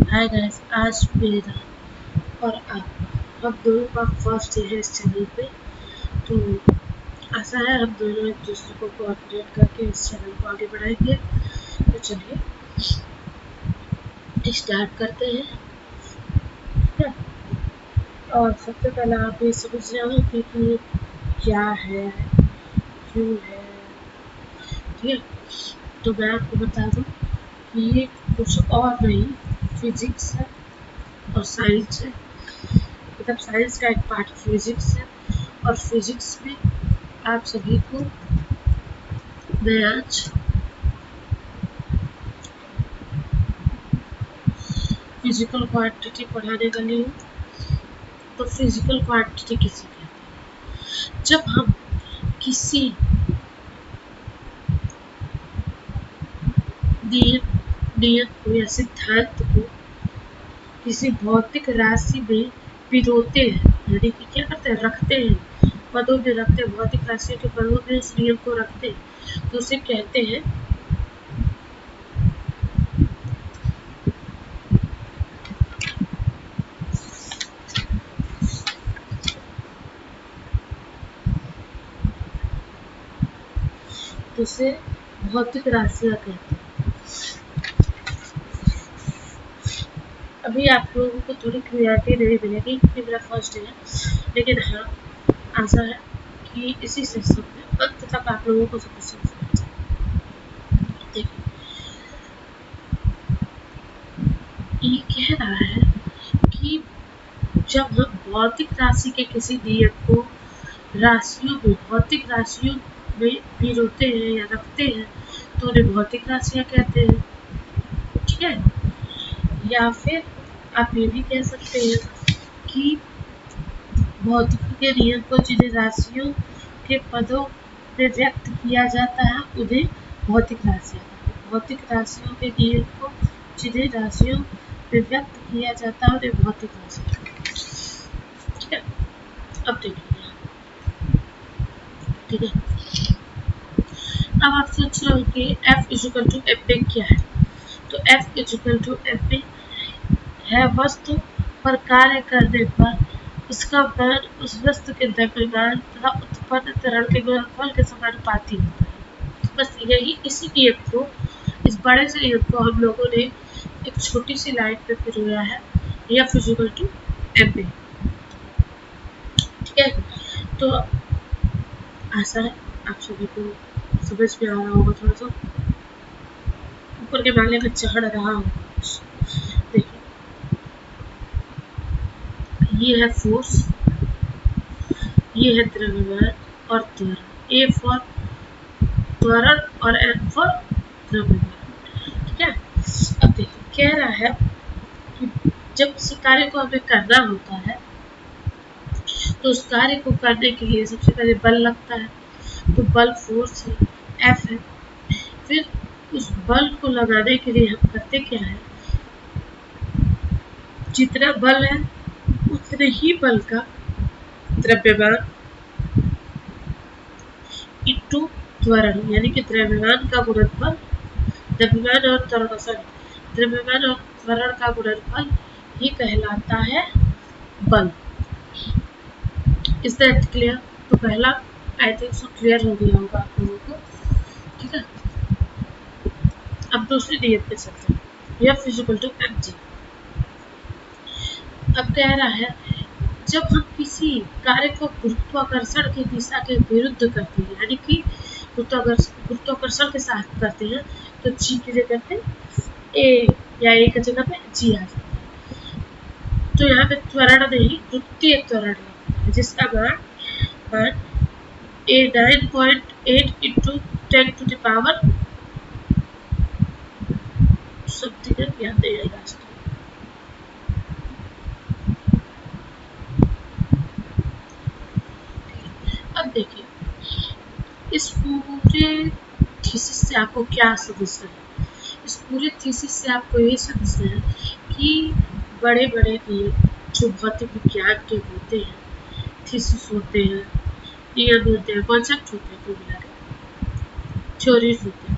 Hi guys, आज मेरा और आप हम दोनों का फर्स्ट डे है इस चैनल पे। तो आशा है हम दोनों एक दूसरे को कोऑर्डिनेट करके इस चैनल को आगे बढ़ाएंगे। तो चलिए स्टार्ट करते हैं। ठीक है, और सबसे पहले आप ये समझ जाओ कि क्या है, क्यों है। ठीक है, तो मैं आपको बता दूं कि ये कुछ और नहीं, फिजिक्स है और साइंस है। मतलब साइंस का एक पार्ट फिजिक्स है, और फिजिक्स में आप सभी को मैं आज फिजिकल क्वांटिटी पढ़ाने वाली हूँ। तो फिजिकल क्वांटिटी किसे कहते हैं? जब हम किसी नियम को या सिद्धांत को किसी भौतिक राशि में पिरोते हैं, यानी कि क्या करते हैं, रखते हैं, पदों में रखते हैं, भौतिक राशियों के पदों में उस नियम को रखते हैं, तो उसे कहते हैं भौतिक राशियां कहते हैं। अभी आप लोगों को थोड़ी क्लियरिटी नहीं मिलेगी क्योंकि मेरा फर्स्ट डे है, लेकिन हाँ, आशा है कि इसी सेशन में अंत तक आप लोगों को सब कुछ समझ में आ जाए। देखिए, ये कह रहा है कि जब हम भौतिक राशि के किसी नियम को भौतिक राशियों में पिरोते हैं या रखते हैं, तो उन्हें भौतिक राशियां कहते हैं। ठीक है, या फिर आप ये भी कह सकते हैं कि भौतिकी के नियम को जिन्हें राशियों के पदों में व्यक्त किया जाता है उन्हें भौतिक राशियां कहते हैं। भौतिक राशियों के नियम को जिन्हें राशियों में व्यक्त किया जाता है उन्हें भौतिक राशियां कहते हैं। ठीक है, अब देखिए, ठीक है, अब आप सोच रहे हो कि F इक्वल टू एम पे क्या है। तो F इक्वल टू एम पे है वस्तु पर कार्य करने पर उसका मान उस वस्तु के द्रव्यमान तथा उत्पन्न त्वरण के गुणनफल के समानुपाती होता है। बस यही, इसी नियम को, इस बड़े से नियम को हम लोगों ने एक छोटी सी लाइन पे पिरोया है, या फिजिकल टू एम पे। ठीक है, तो आशा है आप सभी को समझ में आ रहा होगा। थोड़ा सा ऊपर के माले में चढ़ रहा हूँ। देखिए, ये है फोर्स, ये है द्रव्यमान और त्वरण। ए फॉर त्वरण और एम फॉर द्रव्यमान। ठीक है, अब देखिए, कह रहा है कि जब किसी कार्य को हमें करना होता है तो उस कार्य को करने के लिए सबसे पहले बल लगता है। तो बल फोर्स है, एफ है। फिर उस बल को लगाने के लिए हम करते क्या है, जितना बल है उतने ही बल का द्रव्यमान इंटू त्वरण, यानी कि द्रव्यमान का गुणनफल, द्रव्यमान और त्वरण का गुणनफल, ये कहलाता है बल। Is that clear? तो पहला आई थिंक सो क्लियर हो गया होगा आप लोगों को। ठीक है, अब दूसरी नियम पे चलते हैं, यह फिजिकल टू एम जी। अब कह रहा है जब हम किसी कार्य को गुरुत्वाकर्षण की दिशा के विरुद्ध करते हैं, यानी कि गुरुत्वाकर्षण के साथ करते हैं, तो जी की जगह पे ए, या ए की जगह पे जी आ जाता है। तो यहाँ पे त्वरण नहीं, द्वितीय त्वरण है, जिसका मान 9.8 into 10 to the power something याद नहीं आएगा। अब देखिए, इस पूरे थीसिस से आपको क्या समझना है? इस पूरे थीसिस से आपको ये समझना है कि बड़े बड़े नियम जो भौतिक विज्ञान के होते हैं, थीसिस होते हैं, नियम होते हैं, कॉन्सेप्ट होते हैं, कुल मिला के थ्योरीज होते हैं,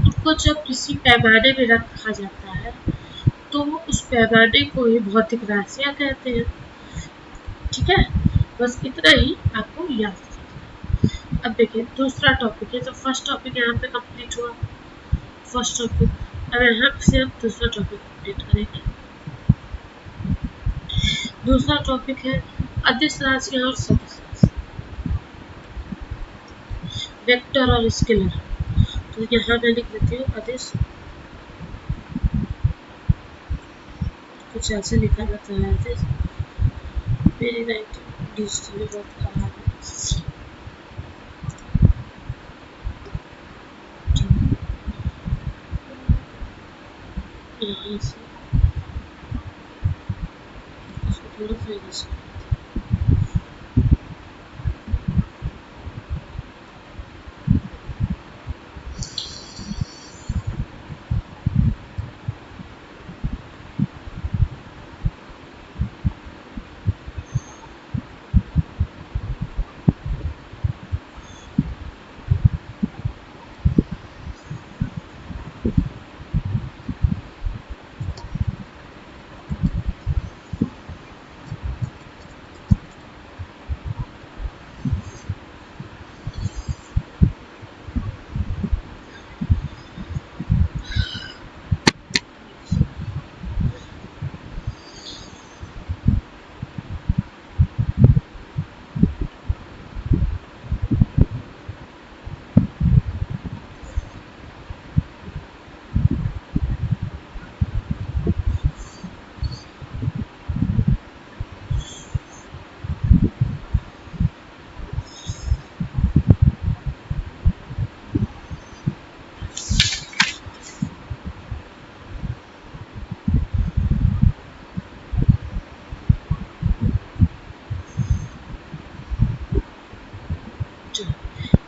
उनको जब किसी पैमाने में रखा जाता है तो उस पैमाने को ही भौतिक राशियाँ कहते हैं। ठीक है, बस इतना ही आपको याद रखना है। अब देखिए दूसरा टॉपिक है, तो फर्स्ट टॉपिक यहाँ पे कंप्लीट हुआ। फर्स्ट टॉपिक, अब यहाँ से हम दूसरा टॉपिक कंप्लीट करेंगे। दूसरा टॉपिक है अदिश राशियाँ और सदिश राशियाँ, वेक्टर और स्केलर। तो यहाँ मैं लिख देती हूँ अदिश, कुछ ऐसे लिखा जाता है अदिश। मेरी राइटिंग डिजिटली बहुत खराब है। यहाँ से थोड़ा सा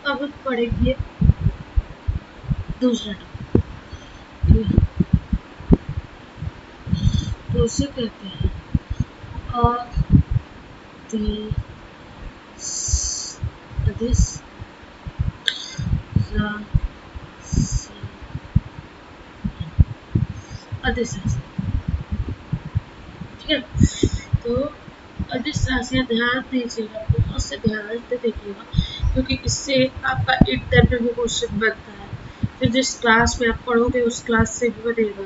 अब पढ़ेंगे दूसरा टॉपिक। तो उसे कहते हैं अदिश अदिश राशि। ठीक है, तो अदिश राशियाँ ध्यान दीजिएगा, बहुत से ध्यान से देखिएगा, क्योंकि इससे आपका इंटर में भी क्वेश्चन बनता है। फिर जिस क्लास में आप पढ़ोगे उस क्लास से भी बनेगा,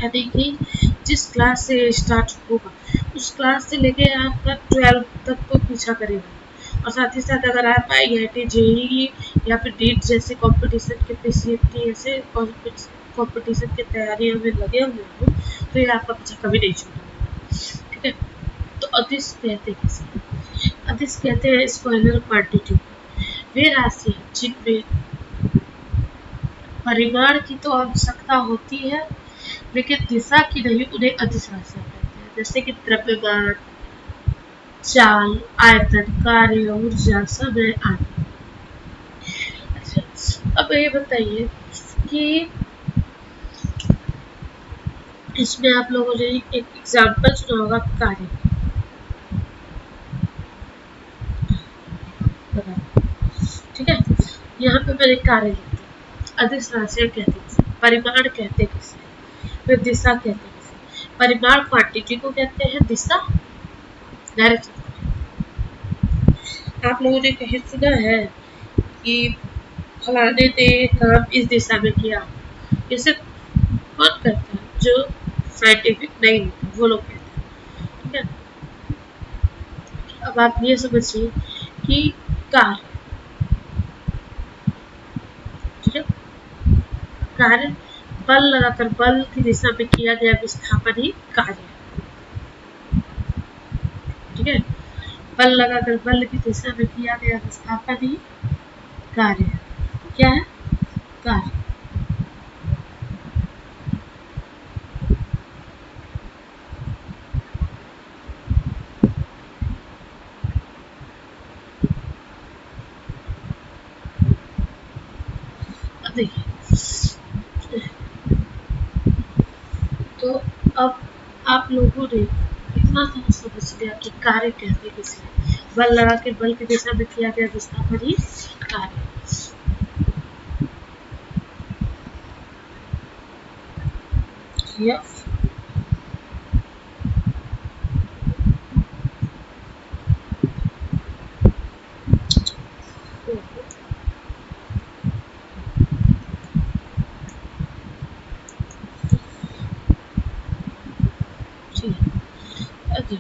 यानी कि जिस क्लास से स्टार्ट होगा उस क्लास से लेके आपका 12 तक को पीछा करेगा। और साथ ही साथ अगर आप IIT JEE या फिर नीट जैसे कंपटीशन के PCMT ऐसे कंपटीशन की तैयारियों में लगे हुए हो तो ये आपका पीछा कभी नहीं छूटेगा। ठीक है, तो अदिश कहते किसे? अदिश कहते हैं स्केलर क्वांटिटी, वे राशि जिनमें परिमाण की तो आवश्यकता होती है लेकिन दिशा की नहीं, उन्हें अदिश राशियाँ कहते हैं। जैसे कि द्रव्यमान, चाल, आयतन, कार्य, ऊर्जा, समय आदि। अच्छा, अब ये बताइए कि इसमें आप लोगों ने एक एग्जाम्पल सुना होगा कार्य। ठीक है, यहाँ पे मैंने कार्य लिखा, अदिश राशियाँ कहते किसे? परिमाण कहते किसे? फिर दिशा कहते किसे? परिमाण क्वांटिटी को कहते हैं, दिशा डायरेक्शन। आप लोगों ने कहीं सुना है कि फलाने ने काम इस दिशा में किया? इसे कौन करता है? जो साइंटिफिक नहीं होता वो लोग कहते हैं। ठीक है, अब आप ये समझिए कि कार्य, ठीक है, कार्य बल लगाकर बल की दिशा में किया गया विस्थापन ही कार्य। ठीक है, बल लगाकर बल की दिशा में किया गया विस्थापन ही कार्य। क्या है? कार्य। अब देखिए, तो अब आप लोगों ने इतना तो समझ लिया कि कार्य कहते किसे? बल लगा के बल की दिशा में किया गया विस्थापन ही कार्य। Okay.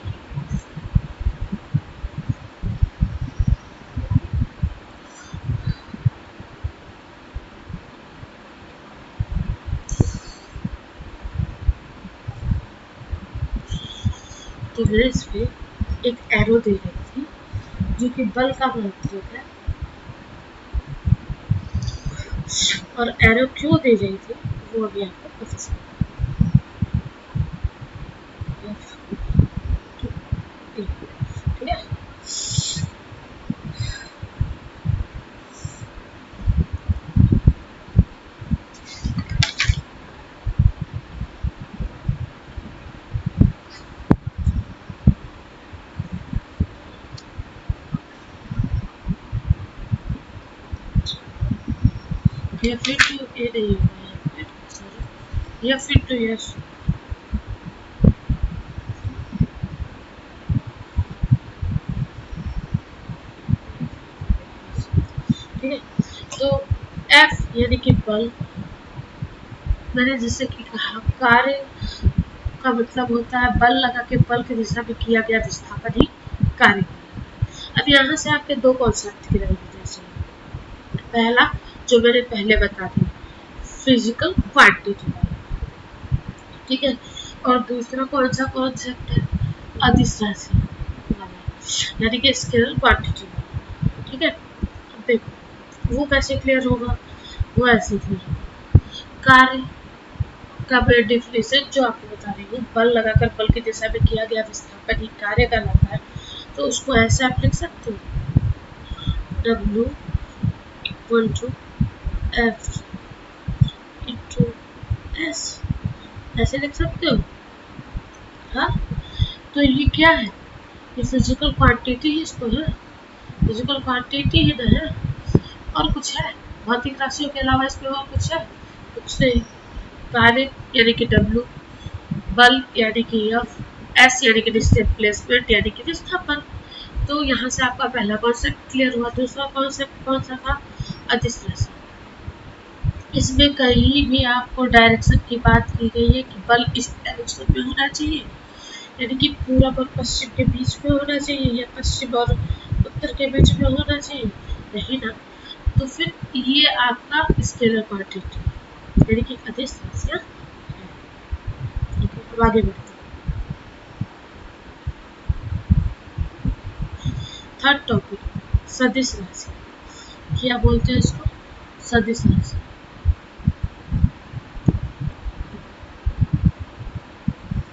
तो मैं इस पे एक एरो दे रही थी जो कि बल का महत्व है, और एरो क्यों दे रही थी वो अभी आपको पता चलेगा। ठीक है। या फिर टू ए नहीं होगा, सॉरी, या फिर टू यस। ठीक है। तो एफ यानी कि बल, मैंने जैसे कि कहा कार्य का मतलब होता है बल लगा के बल की दिशा में किया गया विस्थापन ही कार्य। अब यहाँ से आपके दो कॉन्सेप्ट क्लियर होने चाहिए। पहला जो मैंने पहले बता दिया, फिजिकल क्वांटिटी, ठीक है, और दूसरा कौन सा कॉन्सेप्ट है, अदिश राशि, यानी कि स्केलर क्वांटिटी। ठीक है। अब देखो वो कैसे क्लियर होगा, वो ऐसे क्लियर होगा। कार्य का डेफिनेशन जो आपको बता रही हूँ, बल लगाकर बल की दिशा में किया गया विस्थापन ही कार्य कहलाता है। तो उसको ऐसे आप लिख सकते हो, W equal to F into S, ऐसे लिख सकते हो। हाँ, तो ये क्या है, ये फिजिकल क्वांटिटी ही इसको है, फिजिकल क्वांटिटी ही है, और कुछ है भौतिक राशियों के अलावा इसमें और कुछ है, कुछ नहीं। कार्य यानी कि W, बल यानी कि F, S यानी कि डिस्प्लेसमेंट यानी कि विस्थापन। तो यहाँ से आपका पहला कॉन्सेप्ट क्लियर हुआ। दूसरा कॉन्सेप्ट कौन सा था, अदिश राशि। इसमें कहीं भी आपको डायरेक्शन की बात की गई है कि बल इस डायरेक्शन में होना चाहिए, यानी कि पूरब और पश्चिम के बीच में होना चाहिए, या पश्चिम और उत्तर के बीच में होना चाहिए, नहीं ना। तो फिर ये आपका स्केलर क्वांटिटी यानी कि अदिश राशियां है। ठीक है, अब आगे बढ़ते हैं। थर्ड टॉपिक, सदिश राशि। क्या बोलते हैं इसको, सदिश राशि।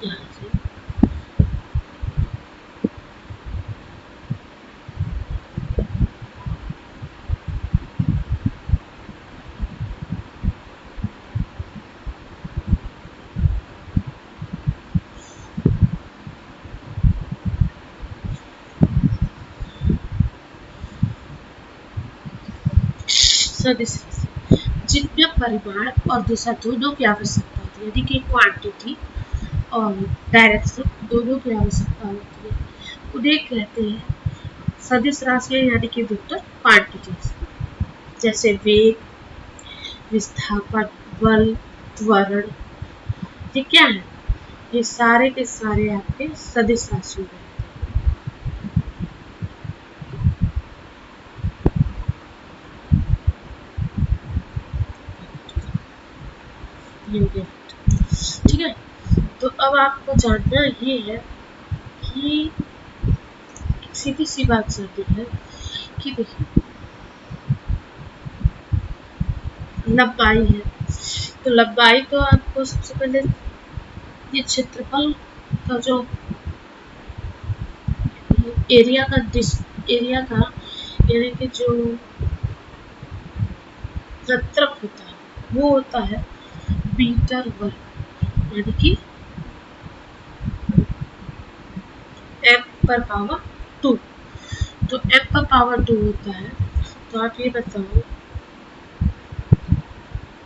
यहाँ से सदिश राशि जिनमें परिमाण और दिशा दोनों की आवश्यकता होती है, यानी कि क्वांटिटी और डायरेक्शन दोनों की आवश्यकता होती है, उन्हें कहते हैं सदिश राशियां यानी कि वेक्टर क्वांटिटीज। जैसे वेग, विस्थापन, बल, त्वरण, ये क्या है, ये सारे के सारे आपके सदिश राशियों में। ठीक है। तो अब आपको जानना ये है कि सीधी सी बात जाननी है कि देखिए लंबाई है, तो लंबाई तो आपको सबसे पहले ये क्षेत्रफल का जो एरिया का एरिया का यानी कि जो क्षेत्रफल होता है वो होता है मीटर वर्ग, यानी कि m पर पावर 2। तो m पर पावर 2 होता है। तो आप ये बताओ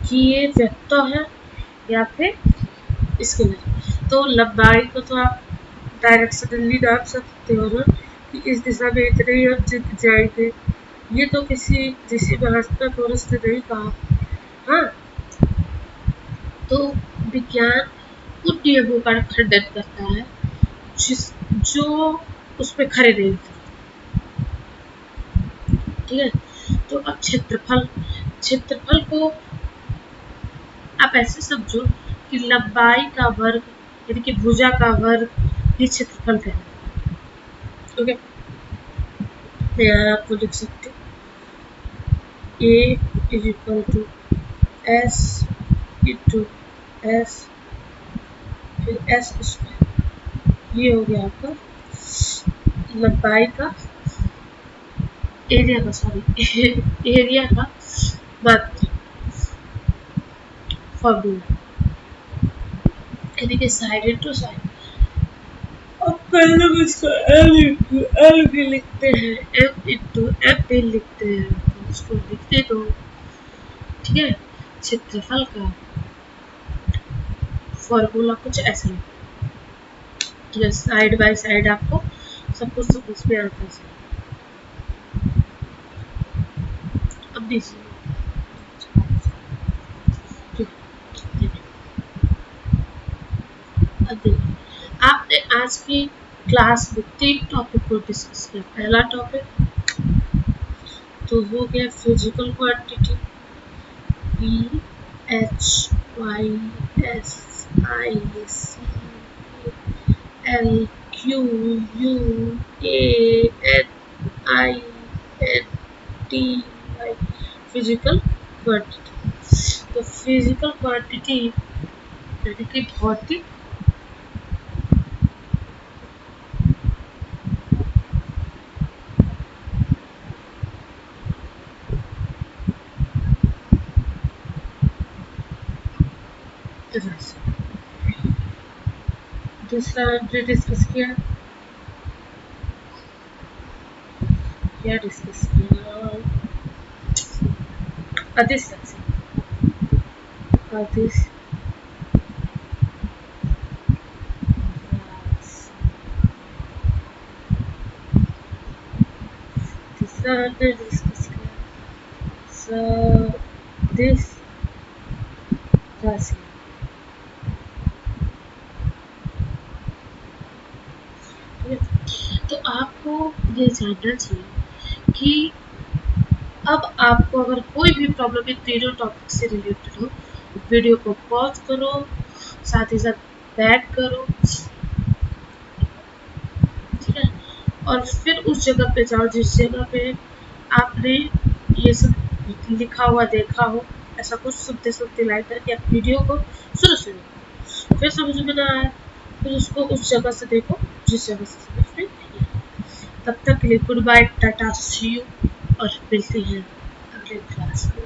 कि ये वेक्टर है या फिर इसके लिए। तो लंबाई को तो आप डायरेक्शनली नाप सकते हो ना, कि इस दिशा में इतने ही हम जीत जाएंगे, ये तो किसी भाषा पुरुष ने नहीं कहा। हाँ, तो विज्ञान उन नियमों का खंडन करता है जो उस पे खड़े नहीं थे। ठीक है, तो अब क्षेत्रफल को आप ऐसे समझो कि लंबाई का वर्ग यानी कि भुजा का वर्ग ही क्षेत्रफल कहलाता है। ओके, तो यहाँ आपको लिख सकते A is equal to S into S फिर S स्क्वायर, ये हो गया आपका लंबाई का एरिया का मात्रा फॉर्मूला, यानी कि साइड इंटू साइड। अब कई लोग इसको एल भी लिखते हैं, एम इंटू एम भी लिखते हैं, तो उसको लिखते दो। ठीक है, क्षेत्रफल का फॉर्मूला कुछ ऐसा है। ठीक है, साइड बाय साइड आपको सब कुछ समझ में आता है। अब देखिए, अब देखिए, आपने आज की क्लास में 3 टॉपिक को डिस्कस किया। पहला टॉपिक तो हो गया physical quantity P H Y S I C L Q U A N I N T Y, physical quantity. तो फिजिकल क्वांटिटी यानी कि भौतिक राशि। दूसरा हमने डिस्कस किया, क्या डिस्कस किया, अदिश राशि। अदिश तीसरा हमने डिस्कस किया सदिश राशि। तो आपको ये जानना चाहिए कि अब आपको अगर कोई भी प्रॉब्लम इन तीनों टॉपिक से रिलेटेड हो, वीडियो को पॉज करो, साथ ही साथ बैक करो, ठीक है, और फिर उस जगह पे जाओ जिस जगह पे आपने ये सब लिखा हुआ देखा हो। ऐसा कुछ सुनते सुनते लाइक करके आप वीडियो को सुनो, फिर समझ में ना आए फिर उसको उस जगह से देखो जिस जगह से समझ में नहीं आए। तब तक के लिए good bye, tata, see you, और मिलते हैं अगले क्लास में।